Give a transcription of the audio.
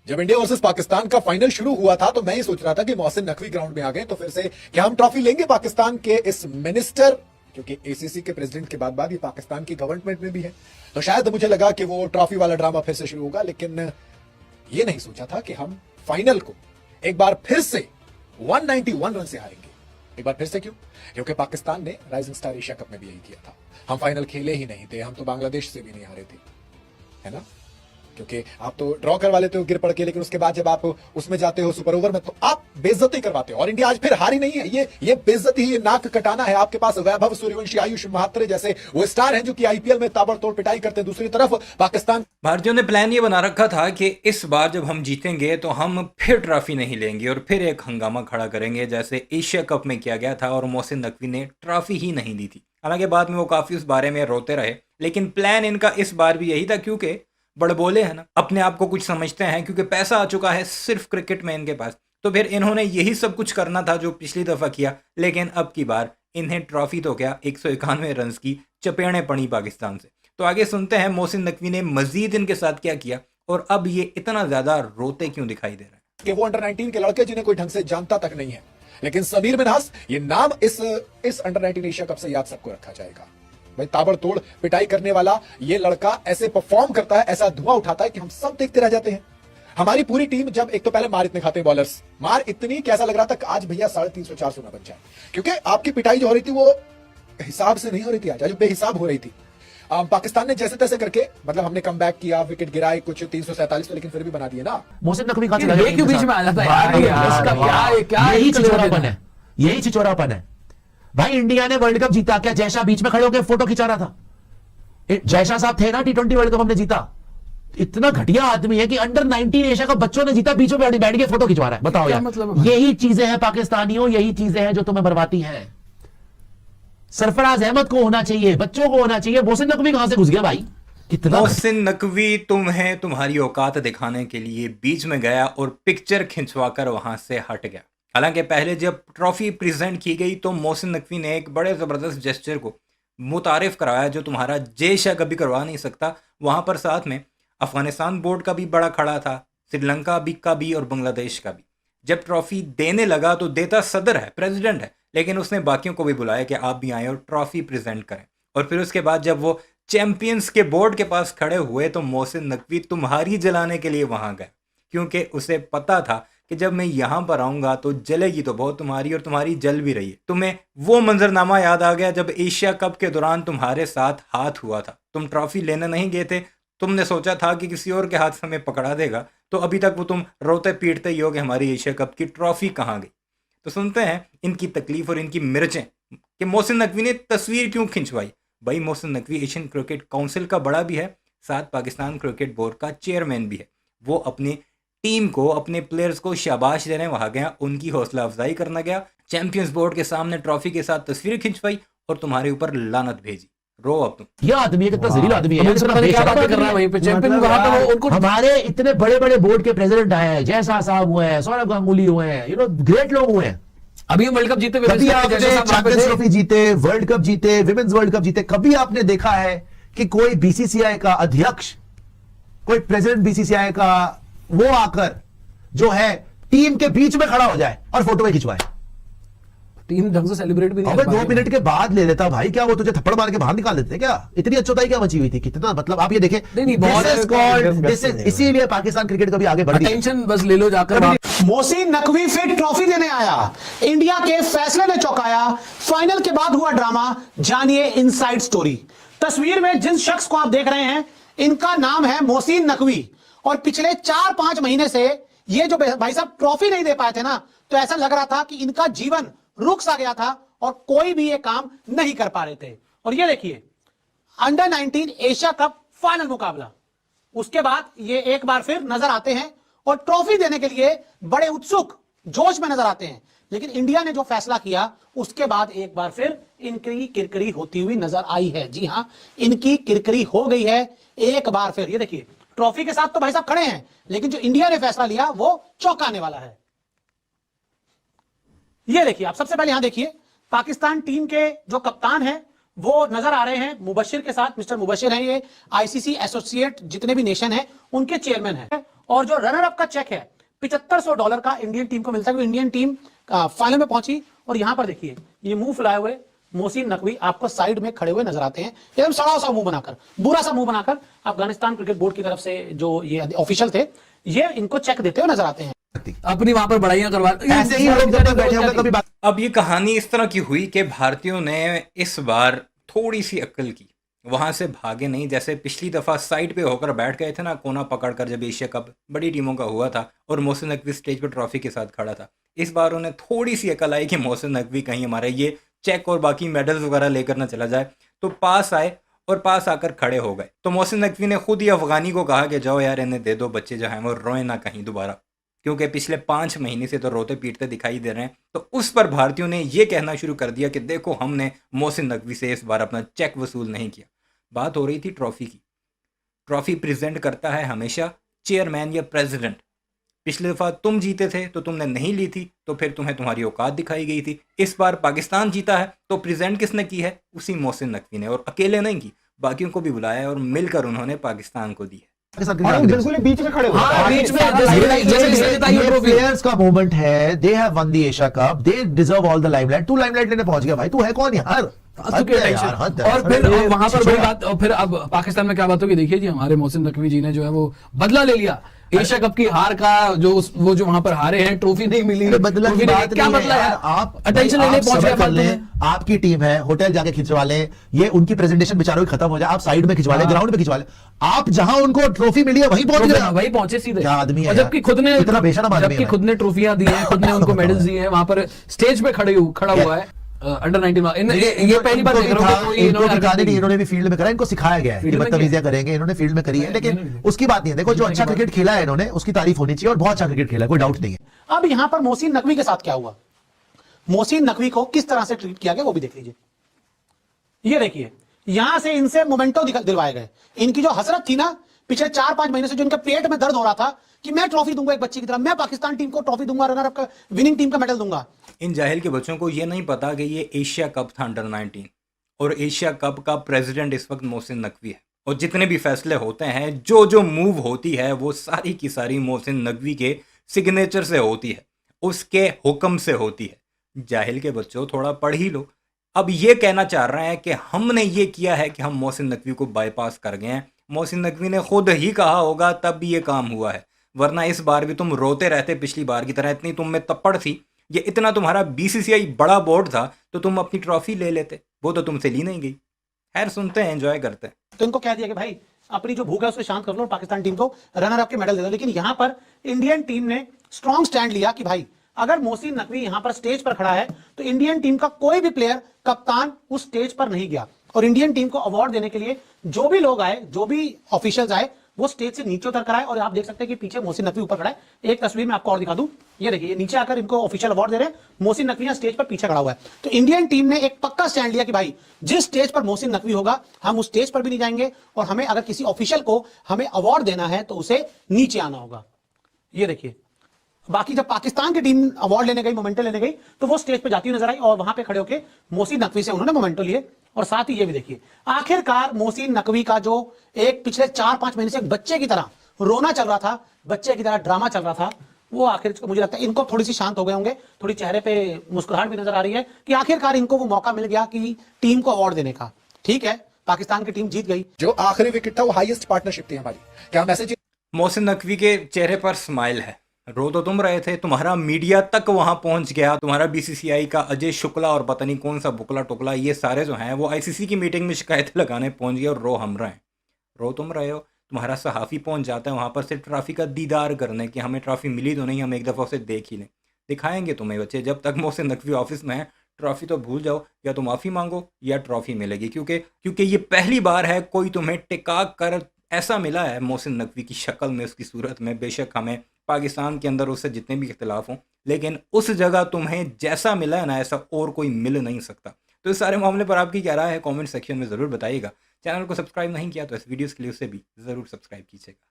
जब India versus Pakistan का final शुरू हुआ था तो मैं ही सोच रहा था कि मोहसिन नकवी ग्राउंड में आ गए तो फिर से क्या हम ट्रॉफी लेंगे पाकिस्तान के इस मिनिस्टर, क्योंकि एसीसी के प्रेसिडेंट के बाद ये पाकिस्तान की गवर्नमेंट में भी है, तो शायद मुझे लगा कि वो ट्रॉफी वाला ड्रामा फिर से शुरू होगा। लेकिन ये नहीं सोचा था कि हम फाइनल को एक बार फिर से 191 रन से हारेंगे। एक बार फिर से क्यों? क्योंकि पाकिस्तान ने राइजिंग स्टार एशिया कप में भी यही किया था। हम फाइनल खेले ही नहीं थे, हम तो बांग्लादेश से भी नहीं हारे थे, है ना? क्योंकि आप तो ड्रॉ करवा लेते हो गिर पड़ के, लेकिन उसके बाद जब आप उसमें जाते हो सुपर ओवर में तो आप बेइज्जती करवाते हो। और इंडिया आज फिर हारी नहीं है। ये बेइज्जती, ये नाक कटाना है। आपके पास वैभव सूर्यवंशी, आयुष महात्रे जैसे वो स्टार हैं जो कि आईपीएल में ताबड़तोड़ पिटाई करते हैं। दूसरी तरफ पाकिस्तान, भारतीयों ने प्लान ये बना रखा था कि इस बार जब हम जीतेंगे तो हम फिर ट्रॉफी नहीं लेंगे और फिर एक हंगामा खड़ा करेंगे जैसे एशिया कप में किया गया था और मोहसिन नकवी ने ट्रॉफी ही नहीं दी थी। हालांकि बाद में वो काफी उस बारे में रोते रहे, लेकिन प्लान इनका इस बार भी यही था, क्योंकि बड़बोले हैं ना, अपने आप को कुछ समझते हैं, क्योंकि पैसा आ चुका है सिर्फ क्रिकेट में इनके पास। तो फिर इन्होंने यही सब कुछ करना था जो पिछली दफा किया, लेकिन अब की बार इन्हें ट्रॉफी तो क्या 191 रन की चपेड़ें पड़ी पाकिस्तान से। तो आगे सुनते हैं मोहसिन नकवी ने मजीद इनके साथ क्या किया और अब ये इतना ज्यादा रोते क्यों दिखाई दे रहे हैं। कि वो अंडर 19 के लड़के जिन्हें कोई ढंग से जानता तक नहीं है, लेकिन समीर मिन्हास ये नाम इस अंडर 19 एशिया कप से याद सबको रखा जाएगा। भाई ताबड़तोड़ पिटाई करने वाला ये लड़का ऐसे परफॉर्म करता है, ऐसा धुआं उठाता है कि हम सब देखते रह जाते हैं। हमारी पूरी टीम जब एक तो पहले मार इतने खाते हैं बॉलर्स, मार इतनी कि ऐसा लग रहा था कि आज भैया 350-400 ना बन जाए, क्योंकि आपकी पिटाई जो हो रही थी वो हिसाब से नहीं हो रही थी, आज बेहिसाब हो रही थी। पाकिस्तान ने जैसे तैसे करके, मतलब हमने कम बैक किया, विकेट गिराए कुछ 347 पे, लेकिन फिर भी बना दिए ना। मोहसिन नकवी का क्यों बीच में आ जाता है? यही छिचोरापन है, यही छिचोरापन है भाई। इंडिया ने वर्ल्ड कप जीता, क्या जयशाह बीच में खड़े होकर फोटो खिंचा रहा था? जयशाह साहब थे ना, T20 वर्ल्ड कप हमने जीता। इतना घटिया आदमी है कि अंडर 19 एशिया कप बच्चों ने जीता, बीच में बैठ के फोटो खिंचवा रहा है। बताओ यार, मतलब यही चीजें हैं पाकिस्तानियों, यही चीजें हैं जो तुम्हें बर्बादी है। सरफराज अहमद को होना चाहिए, बच्चों को होना चाहिए। मोहसिन नकवी कहां से घुस गया भाई? कितना मोहसिन नकवी तुम्हें तुम्हारी औकात दिखाने के लिए बीच में गया और पिक्चर खिंचवाकर वहां से हट गया। हालांकि पहले जब ट्रॉफी प्रेजेंट की गई तो मोहसिन नकवी ने एक बड़े ज़बरदस्त जेस्चर को मुतारिफ कराया जो तुम्हारा जयशाह कभी करवा नहीं सकता। वहाँ पर साथ में अफगानिस्तान बोर्ड का भी बड़ा खड़ा था, श्रीलंका का भी और बांग्लादेश का भी। जब ट्रॉफी देने लगा तो देता सदर है, प्रेसिडेंट है, लेकिन उसने बाकियों को भी बुलाया कि आप भी आए और ट्रॉफी प्रेजेंट करें। और फिर उसके बाद जब वो चैंपियंस के बोर्ड के पास खड़े हुए तो मोहसिन नकवी तुम्हारी जलाने के लिए वहाँ गए, क्योंकि उसे पता था कि जब मैं यहाँ पर आऊँगा तो जलेगी तो बहुत तुम्हारी, और तुम्हारी जल भी रही है। तुम्हें वो मंजरनामा याद आ गया जब एशिया कप के दौरान तुम्हारे साथ हाथ हुआ था। तुम ट्रॉफी लेने नहीं गए थे, तुमने सोचा था कि किसी और के हाथ से हमें पकड़ा देगा, तो अभी तक वो तुम रोते पीटते ही हो कि हमारी एशिया कप की ट्रॉफी कहाँ गई। तो सुनते हैं इनकी तकलीफ और इनकी मिर्चें कि मोहसिन नकवी ने तस्वीर क्यों खिंचवाई। भाई Mohsin Naqvi Asian cricket council का बड़ा भी है, साथ पाकिस्तान क्रिकेट बोर्ड का चेयरमैन भी है। वो अपनी टीम को, अपने प्लेयर्स को शाबाश देने वहां गया, उनकी हौसला अफजाई करना गया, चैंपियंस बोर्ड के सामने ट्रॉफी के साथ तस्वीर खिंचवाई और तुम्हारे ऊपर लानत भेजी। रो अब तुम। यह आदमी कितना जलील आदमी है, क्या बातें कर रहा है वहीं पे चैंपियन वहां पे वो उनको। हमारे इतने बड़े बड़े बोर्ड के प्रेसिडेंट आए हैं, जयशाह साहब हुए हैं, सौरभ गांगुली हुए हैं, ग्रेट लोग हुए हैं। अभी वर्ल्ड कप जीते, कभी आपने चैंपियंस ट्रॉफी जीते, वर्ल्ड कप जीते, विमेंस वर्ल्ड कप जीते, कभी आपने देखा है कि कोई बीसीसीआई का अध्यक्ष, कोई प्रेसिडेंट बीसीसीआई का वो आकर जो है टीम के बीच में खड़ा हो जाए और फोटो में खिंचवाए? टीम ढंग से सेलिब्रेट भी नहीं। 2 मिनट के बाद ले लेता भाई, क्या वो तुझे थप्पड़ मार के बाहर निकाल देते क्या? इतनी अच्छोताई क्या मची हुई थी? कितना, मतलब आप ये देखें, इसीलिए पाकिस्तान क्रिकेट कभी आगे बढ़ गई। टेंशन बस ले लो जाकर। मोहसिन नकवी फिर ट्रॉफी देने आया, इंडिया के फैसले ने चौंकाया, फाइनल के बाद हुआ ड्रामा। जानिए इनसाइड स्टोरी। तस्वीर में जिन शख्स को आप देख रहे हैं इनका नाम है मोहसिन नकवी, और पिछले 4-5 महीने से ये जो भाई साहब ट्रॉफी नहीं दे पाए थे ना, तो ऐसा लग रहा था कि इनका जीवन रुक सा गया था और कोई भी ये काम नहीं कर पा रहे थे। और ये देखिए अंडर 19 एशिया कप फाइनल मुकाबला, उसके बाद ये एक बार फिर नजर आते हैं और ट्रॉफी देने के लिए बड़े उत्सुक जोश में नजर आते हैं। लेकिन इंडिया ने जो फैसला किया उसके बाद एक बार फिर इनकी किरकिरी होती हुई नजर आई है। जी हां, इनकी किरकिरी हो गई है एक बार फिर। ये देखिए ट्रॉफी के साथ तो भाई साहब खड़े हैं, लेकिन जो इंडिया ने फैसला लिया वो चौंकाने वाला है। ये देखिए आप सबसे पहले यहां देखिए पाकिस्तान टीम के जो कप्तान हैं वो नजर आ रहे हैं मुबशिर के साथ। मिस्टर मुबशिर हैं, ये आईसीसी एसोसिएट जितने भी नेशन हैं उनके चेयरमैन हैं। और जो रनर अप का चेक है $7500 का इंडियन टीम को मिलता है। इंडियन टीम फाइनल में पहुंची और यहां पर देखिए ये मुंह फुलाए हुए मोहसिन नकवी आपको साइड में खड़े हुए नजर आते हैं, एकदम सड़ा सा मुंह बनाकर, बुरा सा मुंह बनाकर। अफगानिस्तान क्रिकेट बोर्ड की तरफ से जो ये ऑफिशियल थे, ये इनको चेक देते हुए नजर आते हैं। अपनी वहां पर बड़ाइयां करवा ऐसे ही लोग जब तक बैठे होंगे कभी बात अब ये कहानी इस तरह की हुई कि भारतीयों ने इस बार थोड़ी सी अक्ल की, वहां से भागे नहीं। जैसे पिछली दफा साइड पे होकर बैठ गए थे ना, कोना पकड़कर, जब एशिया कप बड़ी टीमों का हुआ था और मोहसिन नकवी स्टेज पर ट्रॉफी के साथ खड़ा था। इस बार उन्हें थोड़ी सी अकल आई कि मोहसिन नकवी कहीं हमारे ये चेक और बाकी मेडल्स वगैरह लेकर ना चला जाए, तो पास आए और पास आकर खड़े हो गए। तो मोहसिन नकवी ने खुद ही अफगानी को कहा कि जाओ यार इन्हें दे दो, बच्चे जो हैं वो रोए ना कहीं दोबारा, क्योंकि पिछले 5 महीने से तो रोते पीटते दिखाई दे रहे हैं। तो उस पर भारतीयों ने ये कहना शुरू कर दिया कि देखो हमने मोहसिन नकवी से इस बार अपना चेक वसूल नहीं किया। बात हो रही थी ट्रॉफी की। ट्रॉफी प्रेजेंट करता है हमेशा चेयरमैन या प्रेसिडेंट। पिछली दफा तुम जीते थे तो तुमने नहीं ली थी, तो फिर तुम्हें तुम्हारी औकात दिखाई गई थी। इस बार पाकिस्तान जीता है तो प्रेजेंट किसने की है? उसी मोहसिन नकवी ने, और अकेले नहीं की, बाकियों को भी बुलाया है और मिलकर उन्होंने पाकिस्तान को दी है। के साथ और वो बिल्कुल ही बीच में खड़े हुए हैं। हाँ, बीच में जैसे जिताई है ट्रॉफी। प्लेयर्स का मूवमेंट है, they have one the Asia cup, they deserve all the limelight. तू लाइमलाइट लेने पहुंच गया भाई, तू है कौन यार? हद है यार, हद है। और फिर वहां पर वही बात, और फिर अब पाकिस्तान में क्या बात होगी, देखिए जी हमारे मोहसिन नकवी जी ने जो है वो बदला ले लिया एशिया कप की हार का। वो जो वहां पर हारे हैं, ट्रॉफी नहीं मिली, बदला की बात क्या नहीं बदला है है? यार। आप अटेंशन लेने पहुंच सब्र गए कर लें, आपकी टीम है, होटल जाके खिंचवा लें, ये उनकी प्रेजेंटेशन बेचारों की खत्म हो जाए, आप साइड में खिंचवा लें, ग्राउंड में खिंचवा लें। आप जहां उनको ट्रॉफी मिली है वहीं पहुंच गए, वही पहुंचे सीधे। क्या आदमी है और जबकि यार? खुद ने इतना बेशरम आदमी है जबकि भाई। खुद ने ट्रॉफियां दी हैं, खुद ने उनको मेडल्स दिए हैं, वहां पर स्टेज पे खड़ा हुआ है अंडर 19। ये पहली बार देख रहा हूं कि इन्होंने भी फील्ड में करा, इनको सिखाया गया है कि बदतमीजियां करेंगे, इन्होंने फील्ड में करी है, लेकिन उसकी बात नहीं है। देखो जो अच्छा क्रिकेट खेला है इन्होंने, उसकी तारीफ होनी चाहिए, और बहुत अच्छा क्रिकेट खेला है, कोई डाउट नहीं है। अब यहां पर मोहसिन नकवी के साथ क्या हुआ, मोहसिन नकवी को किस तरह से ट्रीट किया गया वो भी देख लीजिए। ये देखिए यहां से इनसे मोमेंटो दिलवाए गए। इनकी जो हसरत थी ना पिछले 4-5 महीने से, जो इनके पेट में दर्द हो रहा था कि मैं ट्रॉफी दूंगा एक बच्चे की तरह, मैं पाकिस्तान टीम को ट्रॉफी दूंगा, रनर अप का विनिंग टीम का मेडल दूंगा। इन जाहिल के बच्चों को ये नहीं पता कि ये एशिया कप था अंडर 19, और एशिया कप का प्रेसिडेंट इस वक्त मोहसिन नकवी है। और जितने भी फैसले होते हैं, जो मूव होती है, वो सारी की सारी मोहसिन नकवी के सिग्नेचर से होती है, उसके हुक्म से होती है। जाहिल के बच्चों थोड़ा पढ़ ही लो। अब ये कहना चाह रहे हैं कि हमने ये किया है कि हम मोहसिन नकवी को बाईपास कर गए हैं। मोहसिन नकवी ने खुद ही कहा होगा तब भी ये काम हुआ है, वरना इस बार भी तुम रोते रहते पिछली बार की तरह। इतनी तुम में तप्पड़ थी, ये इतना तुम्हारा बीसीसीआई बड़ा बोर्ड था, तो तुम अपनी ट्रॉफी ले लेते, वो तो तुमसे ली नहीं गई। खैर सुनते हैं, एंजॉय करते हैं। तो इनको कह दिया कि भाई अपनी जो भूख है उसे शांत कर लो, पाकिस्तान टीम को रनर अप के मेडल दे दो। लेकिन यहां पर इंडियन टीम ने स्ट्रॉन्ग स्टैंड लिया कि भाई अगर मोहसिन नकवी यहां पर स्टेज पर खड़ा है तो इंडियन टीम का कोई भी प्लेयर, कप्तान उस स्टेज पर नहीं गया। और इंडियन टीम को अवार्ड देने के लिए जो भी लोग आए, जो भी ऑफिशियल्स आए, वो स्टेज से नीचे उतर कर आए। और आप देख सकते हैं कि पीछे मोहसिन नकवी ऊपर खड़ा है। एक तस्वीर में आपको और दिखा दूं, ये देखिए, ये नीचे आकर इनको ऑफिशियल अवार्ड दे रहे हैं, मोहसिन नकवी यहाँ स्टेज पर पीछे खड़ा हुआ है। तो इंडियन टीम ने एक पक्का स्टैंड लिया कि भाई जिस स्टेज पर मोहसिन नकवी होगा हम उस स्टेज पर भी नहीं जाएंगे, और हमें अगर किसी ऑफिशियल को हमें अवार्ड देना है तो उसे नीचे आना होगा। ये देखिए, बाकी जब पाकिस्तान की टीम अवार्ड लेने गई, मोमेंटो लेने गई, तो वो स्टेज पे जाती हुई नजर आई और वहां पे खड़े होकर मोहसिन नकवी से उन्होंने मोमेंटो लिए। और साथ ही ये भी देखिए, आखिरकार मोहसिन नकवी का जो एक पिछले 4-5 महीने से एक बच्चे की तरह रोना चल रहा था, बच्चे की तरह ड्रामा चल रहा था, वो आखिर मुझे लगता है इनको थोड़ी सी शांत हो गए होंगे, थोड़ी चेहरे पे मुस्कुराहट भी नजर आ रही है कि आखिरकार इनको वो मौका मिल गया कि टीम को अवार्ड देने का। ठीक है, पाकिस्तान की टीम जीत गई। जो आखिरी विकेट था वो हाईएस्ट पार्टनरशिप थी हमारी। क्या मैसेज? मोहसिन नकवी के चेहरे पर स्माइल है। रो तो तुम रहे थे, तुम्हारा मीडिया तक वहां पहुंच गया, तुम्हारा बीसीसीआई का अजय शुक्ला और पता नहीं कौन सा बुकला टुकला, ये सारे जो हैं वो आईसीसी की मीटिंग में शिकायतें लगाने पहुंच गए, और रो हम रहे हैं। रो तुम रहे हो, तुम्हारा सहाफ़ी पहुंच जाता है वहां पर सिर्फ ट्रॉफी का दीदार करने कि हमें ट्रॉफी मिली तो नहीं, हम एक दफ़ा उसे देख ही लें। दिखाएंगे तुम्हें बच्चे, जब तक मोहसिन नकवी ऑफिस में है ट्रॉफी तो भूल जाओ, या तो माफ़ी मांगो या ट्रॉफी मिलेगी, क्योंकि ये पहली बार है कोई तुम्हें टिका कर ऐसा मिला है मोहसिन नकवी की शक्ल में, उसकी सूरत में। बेशक हमें पाकिस्तान के अंदर उससे जितने भी इख्तिलाफ हों, लेकिन उस जगह तुम्हें जैसा मिला है ना, ऐसा और कोई मिल नहीं सकता। तो इस सारे मामले पर आपकी क्या राय है, कमेंट सेक्शन में ज़रूर बताइएगा। चैनल को सब्सक्राइब नहीं किया तो इस वीडियोस के लिए उसे भी ज़रूर सब्सक्राइब कीजिएगा।